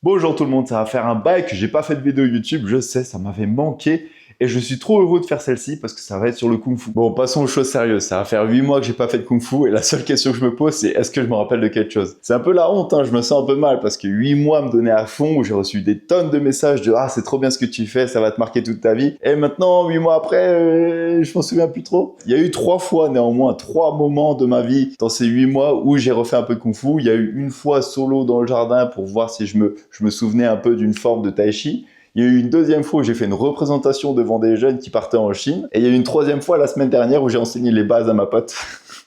Bonjour tout le monde, ça va faire un bail que j'ai pas fait de vidéo YouTube, je sais, ça m'avait manqué. Et je suis trop heureux de faire celle-ci parce que ça va être sur le Kung Fu. Bon, passons aux choses sérieuses. Ça va faire 8 mois que j'ai pas fait de Kung Fu et la seule question que je me pose, c'est est-ce que je me rappelle de quelque chose? C'est un peu la honte, hein, je me sens un peu mal parce que 8 mois me donner à fond où j'ai reçu des tonnes de messages de ah, c'est trop bien ce que tu fais, ça va te marquer toute ta vie. Et maintenant, 8 mois après, je m'en souviens plus trop. Il y a eu 3 fois néanmoins, 3 moments de ma vie dans ces 8 mois où j'ai refait un peu de Kung Fu. Il y a eu une fois solo dans le jardin pour voir si je me souvenais un peu d'une forme de Tai Chi. Il y a eu une deuxième fois où j'ai fait une représentation devant des jeunes qui partaient en Chine. Et il y a eu une troisième fois la semaine dernière où j'ai enseigné les bases à ma pote.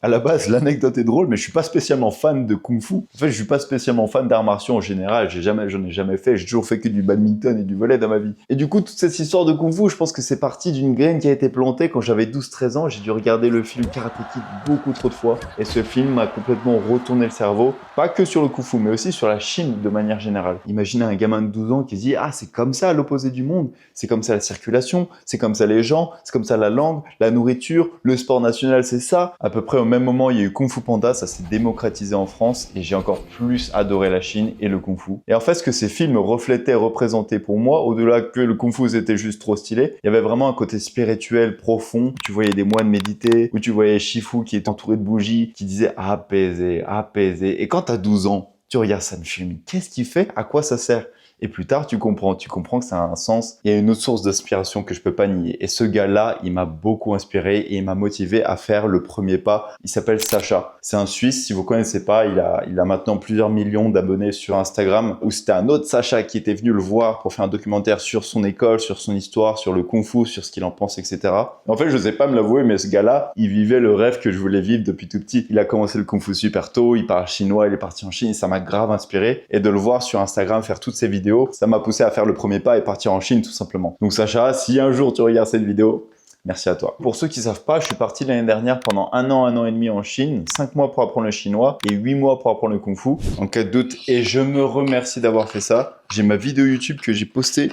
À la base, l'anecdote est drôle, mais je suis pas spécialement fan de Kung Fu. En fait, je suis pas spécialement fan d'arts martiaux en général. J'en ai jamais fait. J'ai toujours fait que du badminton et du volley dans ma vie. Et du coup, toute cette histoire de Kung Fu, je pense que c'est parti d'une graine qui a été plantée quand j'avais 12-13 ans. J'ai dû regarder le film Karate Kid beaucoup trop de fois. Et ce film m'a complètement retourné le cerveau. Pas que sur le Kung Fu, mais aussi sur la Chine de manière générale. Imaginez un gamin de 12 ans qui se dit « Ah, c'est comme ça l'opposé du monde. C'est comme ça la circulation. C'est comme ça les gens. C'est comme ça la langue, la nourriture, le sport national, c'est ça. » À peu près au même moment, il y a eu Kung Fu Panda, ça s'est démocratisé en France et j'ai encore plus adoré la Chine et le Kung Fu. Et en fait, ce que ces films reflétaient, représentaient pour moi, au-delà que le Kung Fu c'était juste trop stylé, il y avait vraiment un côté spirituel profond. Tu voyais des moines méditer, où tu voyais Shifu qui est entouré de bougies, qui disait apaiser, apaiser. Et quand t'as 12 ans, tu regardes ça, me film, qu'est-ce qu'il fait? À quoi ça sert? Et plus tard, tu comprends que ça a un sens. Il y a une autre source d'inspiration que je peux pas nier. Et ce gars-là, il m'a beaucoup inspiré et il m'a motivé à faire le premier pas. Il s'appelle Sacha. C'est un Suisse, si vous connaissez pas, il a maintenant plusieurs millions d'abonnés sur Instagram. Où c'était un autre Sacha qui était venu le voir pour faire un documentaire sur son école, sur son histoire, sur le Kung Fu, sur ce qu'il en pense, etc. En fait, je sais pas me l'avouer, mais ce gars-là, il vivait le rêve que je voulais vivre depuis tout petit. Il a commencé le Kung Fu super tôt, il parle chinois, il est parti en Chine, et ça m'a grave inspiré. Et de le voir sur Instagram faire toutes ces vidéos, ça m'a poussé à faire le premier pas et partir en Chine tout simplement. Donc Sacha, si un jour tu regardes cette vidéo, merci à toi. Pour ceux qui savent pas, je suis parti l'année dernière pendant un an et demi en Chine, 5 mois pour apprendre le chinois et 8 mois pour apprendre le Kung Fu. En cas de doute, et je me remercie d'avoir fait ça. J'ai ma vidéo YouTube que j'ai postée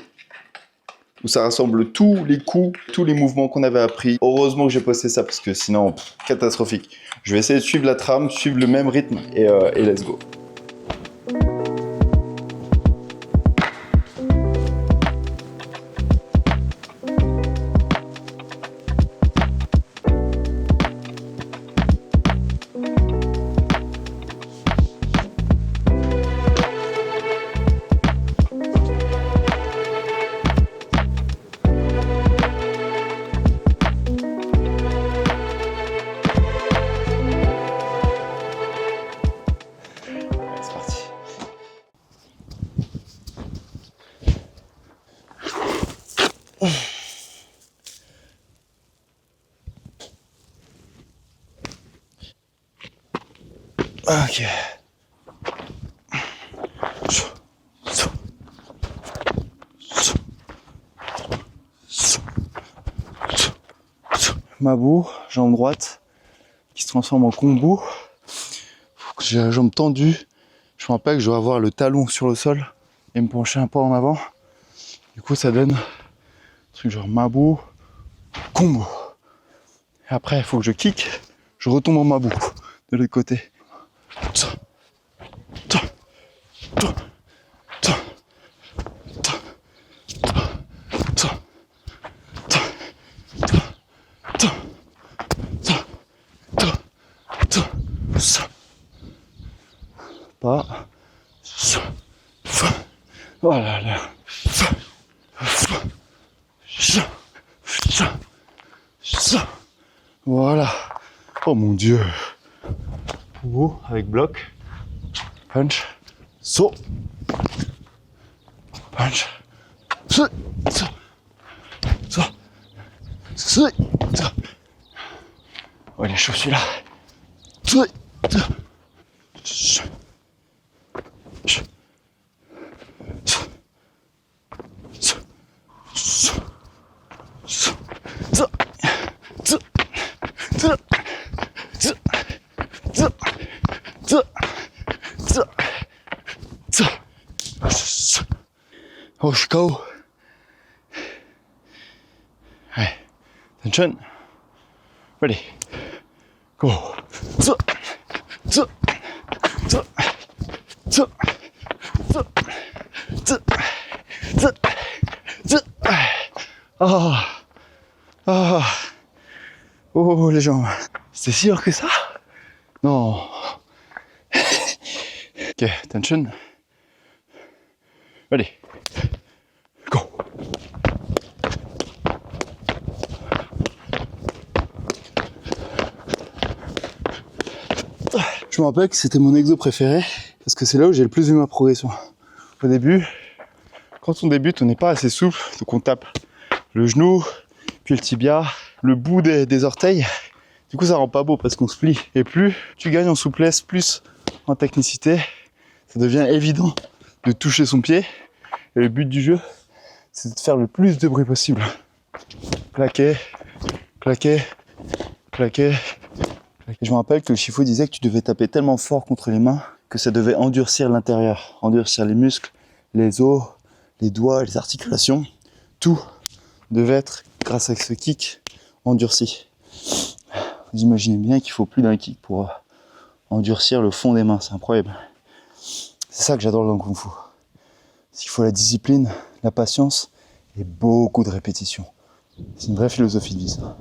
où ça rassemble tous les coups, tous les mouvements qu'on avait appris. Heureusement que j'ai posté ça parce que sinon, catastrophique. Je vais essayer de suivre la trame, suivre le même rythme et let's go. Ok. Mabou, jambe droite, qui se transforme en kombu. Faut que j'ai la jambe tendue. Je me rappelle que je dois avoir le talon sur le sol et me pencher un peu en avant. Du coup, ça donne un truc genre Mabou, kombu. Et après, il faut que je kick, je retombe en Mabou de l'autre côté. Pas. Voilà. Voilà. Oh mon Dieu. Oh, avec bloc. Punch. Saut. Punch. Oh, il est chaud celui-là. Oh, je suis KO. Allez, attention. Ready. Go. Ah. Ah. Oh les jambes. C'est si dur que ça? Non. Ok, attention. Allez. Go. Je me rappelle que c'était mon exo préféré parce que c'est là où j'ai le plus vu ma progression. Au début, quand on débute, on n'est pas assez souple, donc on tape le genou, puis le tibia, le bout des orteils. Du coup, ça rend pas beau parce qu'on se plie. Et plus tu gagnes en souplesse, plus en technicité, ça devient évident de toucher son pied. Et le but du jeu, c'est de faire le plus de bruit possible. Claquer, claquer, claquer. Je me rappelle que le Shifu disait que tu devais taper tellement fort contre les mains que ça devait endurcir l'intérieur, endurcir les muscles, les os, les doigts, les articulations. Tout devait être, grâce à ce kick, endurci. Vous imaginez bien qu'il faut plus d'un kick pour endurcir le fond des mains, c'est incroyable. C'est ça que j'adore dans le Kung Fu. C'est qu'il faut la discipline, la patience et beaucoup de répétitions. C'est une vraie philosophie de vie, ça.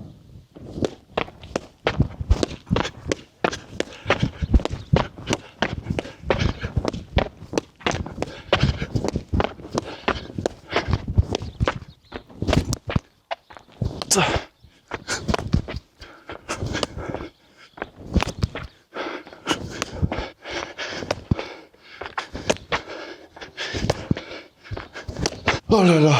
Oh là là,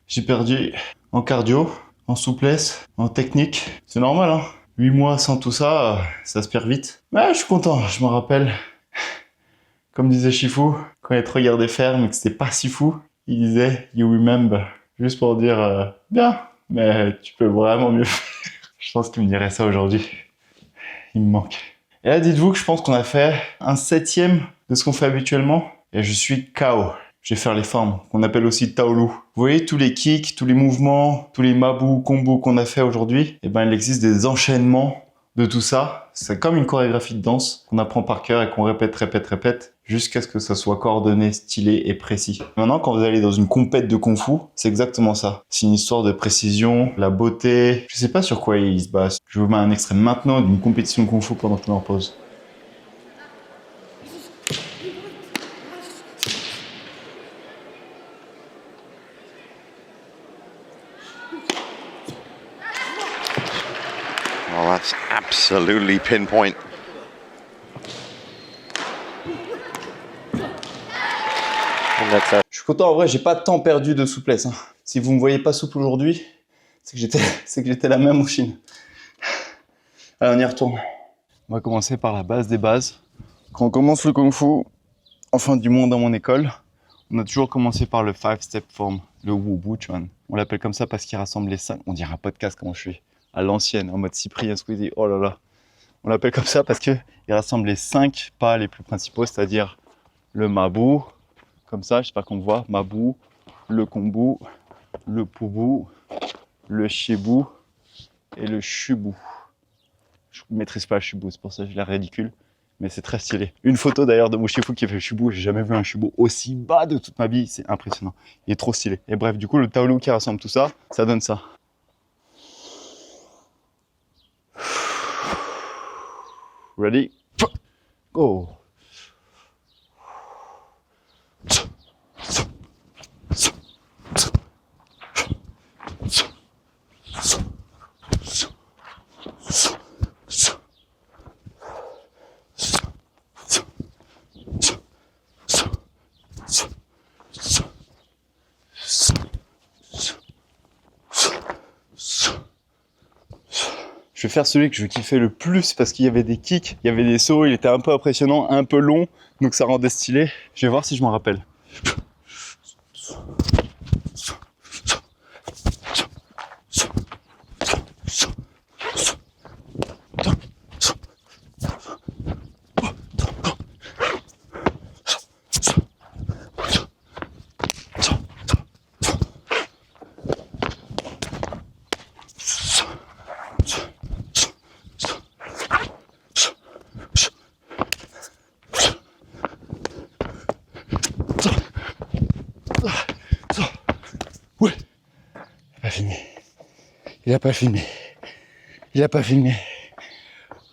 j'ai perdu en cardio, en souplesse, en technique. C'est normal, hein. 8 mois sans tout ça, ça se perd vite. Mais je suis content, je me rappelle. Comme disait Shifu, quand il te regardait faire mais que c'était pas si fou, il disait « You remember ». Juste pour dire bien, mais tu peux vraiment mieux faire. Je pense qu'il me dirait ça aujourd'hui. Il me manque. Et là, dites-vous que je pense qu'on a fait un 7e de ce qu'on fait habituellement. Et je suis KO. Je vais faire les formes, qu'on appelle aussi Taolu. Vous voyez tous les kicks, tous les mouvements, tous les mabou, combos qu'on a fait aujourd'hui, et ben il existe des enchaînements de tout ça. C'est comme une chorégraphie de danse qu'on apprend par cœur et qu'on répète, jusqu'à ce que ça soit coordonné, stylé et précis. Maintenant, quand vous allez dans une compète de Kung Fu, c'est exactement ça. C'est une histoire de précision, la beauté. Je sais pas sur quoi il se base. Je vous mets un extrait maintenant d'une compétition Kung Fu pendant qu'on est en pause. Oh, that's absolutely pinpoint. Je suis content, en vrai, j'ai pas tant perdu de souplesse. Hein. Si vous me voyez pas souple aujourd'hui, c'est que j'étais la même en Chine. Allez, on y retourne. On va commencer par la base des bases. Quand on commence le Kung Fu, enfin du moins dans mon école, on a toujours commencé par le 5-step form, le Wu Bu Chuan. On l'appelle comme ça parce qu'il rassemble les 5. On dirait un podcast comment je suis, à l'ancienne, en mode Cyprien Squeezie. Oh là là. On l'appelle comme ça parce qu'il rassemble les 5 pas les plus principaux, c'est-à-dire le Mabu, comme ça, j'espère qu'on me voit, Mabu, le Kombu, le Pubu, le Shibu et le Shubu. Je ne maîtrise pas le Shubu, c'est pour ça que je l'ai ridicule, mais c'est très stylé. Une photo d'ailleurs de mon Shifu qui fait le Shubu, j'ai jamais vu un Shubu aussi bas de toute ma vie, c'est impressionnant. Il est trop stylé. Et bref, du coup, le Taolu qui rassemble tout ça, ça donne ça. Ready? Go! Je vais faire celui que je kiffais le plus parce qu'il y avait des kicks, il y avait des sauts, il était un peu impressionnant, un peu long, donc ça rendait stylé. Je vais voir si je m'en rappelle. Il a pas filmé. Il a pas filmé.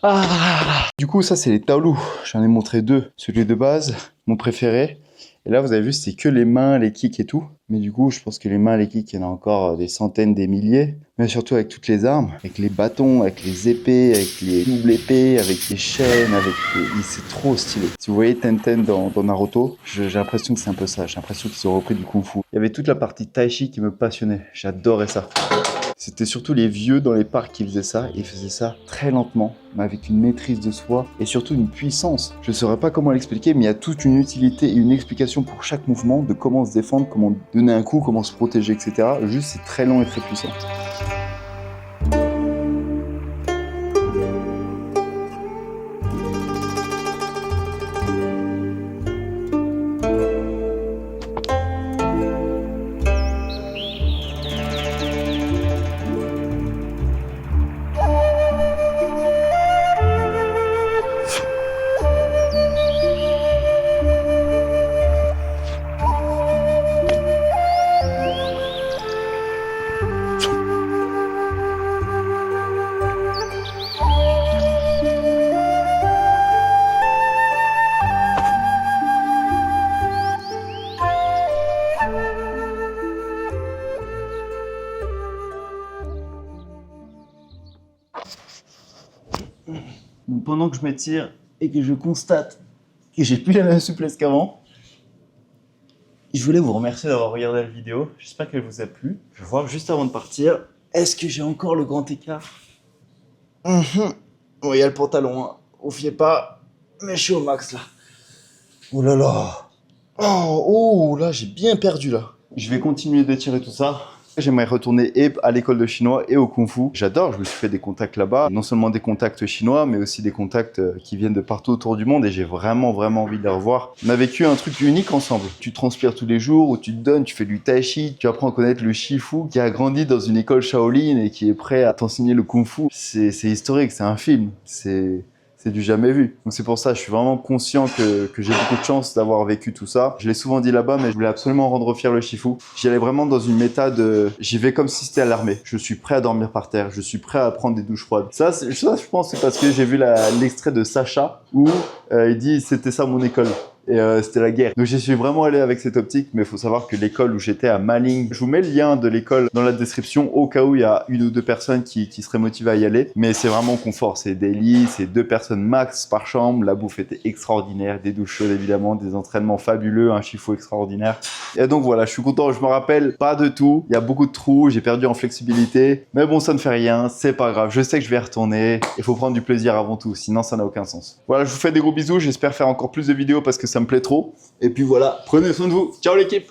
Ah. Du coup, ça, c'est les taolus. J'en ai montré deux. Celui de base, mon préféré. Et là, vous avez vu, c'est que les mains, les kicks et tout. Mais du coup, je pense que les mains, les kicks, il y en a encore des centaines, des milliers. Mais surtout avec toutes les armes, avec les bâtons, avec les épées, avec les doubles épées, avec les chaînes, avec les... C'est trop stylé. Si vous voyez Tenten dans Naruto, j'ai l'impression que c'est un peu ça. J'ai l'impression qu'ils ont repris du kung-fu. Il y avait toute la partie tai chi qui me passionnait. J'adorais ça. C'était surtout les vieux dans les parcs qui faisaient ça. Ils faisaient ça très lentement, mais avec une maîtrise de soi et surtout une puissance. Je ne saurais pas comment l'expliquer, mais il y a toute une utilité et une explication pour chaque mouvement, de comment se défendre, comment donner un coup, comment se protéger, etc. Juste, c'est très lent et très puissant. Bon, pendant que je m'étire et que je constate que j'ai plus la même souplesse qu'avant, je voulais vous remercier d'avoir regardé la vidéo. J'espère qu'elle vous a plu. Je vais voir juste avant de partir, est-ce que j'ai encore le grand écart? Bon, il y a le pantalon, hein. Vous fiez pas, mais je suis au max là. Oh là là. Oh, là, j'ai bien perdu là. Je vais continuer d'étirer tout ça. J'aimerais retourner et à l'école de chinois et au kung-fu. J'adore, je me suis fait des contacts là-bas. Non seulement des contacts chinois, mais aussi des contacts qui viennent de partout autour du monde et j'ai vraiment envie de les revoir. On a vécu un truc unique ensemble. Tu transpires tous les jours, où tu te donnes, tu fais du tai chi, tu apprends à connaître le shifu qui a grandi dans une école Shaolin et qui est prêt à t'enseigner le kung-fu. C'est historique, c'est un film. C'est du jamais vu. Donc c'est pour ça, je suis vraiment conscient que j'ai beaucoup de chance d'avoir vécu tout ça. Je l'ai souvent dit là-bas, mais je voulais absolument rendre fier le Shifu. J'y allais vraiment dans une méta de... J'y vais comme si c'était à l'armée. Je suis prêt à dormir par terre. Je suis prêt à prendre des douches froides. Ça je pense, c'est parce que j'ai vu l'extrait de Sacha où il dit « c'était ça mon école ». Et c'était la guerre. Donc j'y suis vraiment allé avec cette optique, mais il faut savoir que l'école où j'étais à Maling, je vous mets le lien de l'école dans la description au cas où il y a une ou deux personnes qui seraient motivées à y aller. Mais c'est vraiment confort, c'est des lits, c'est 2 personnes max par chambre, la bouffe était extraordinaire, des douches chaudes évidemment, des entraînements fabuleux, un Shifu extraordinaire. Et donc voilà, je suis content, je me rappelle pas de tout, il y a beaucoup de trous, j'ai perdu en flexibilité, mais bon ça ne fait rien, c'est pas grave, je sais que je vais y retourner, il faut prendre du plaisir avant tout, sinon ça n'a aucun sens. Voilà, je vous fais des gros bisous, j'espère faire encore plus de vidéos parce que ça me plaît trop. Et puis voilà, prenez soin de vous. Ciao l'équipe!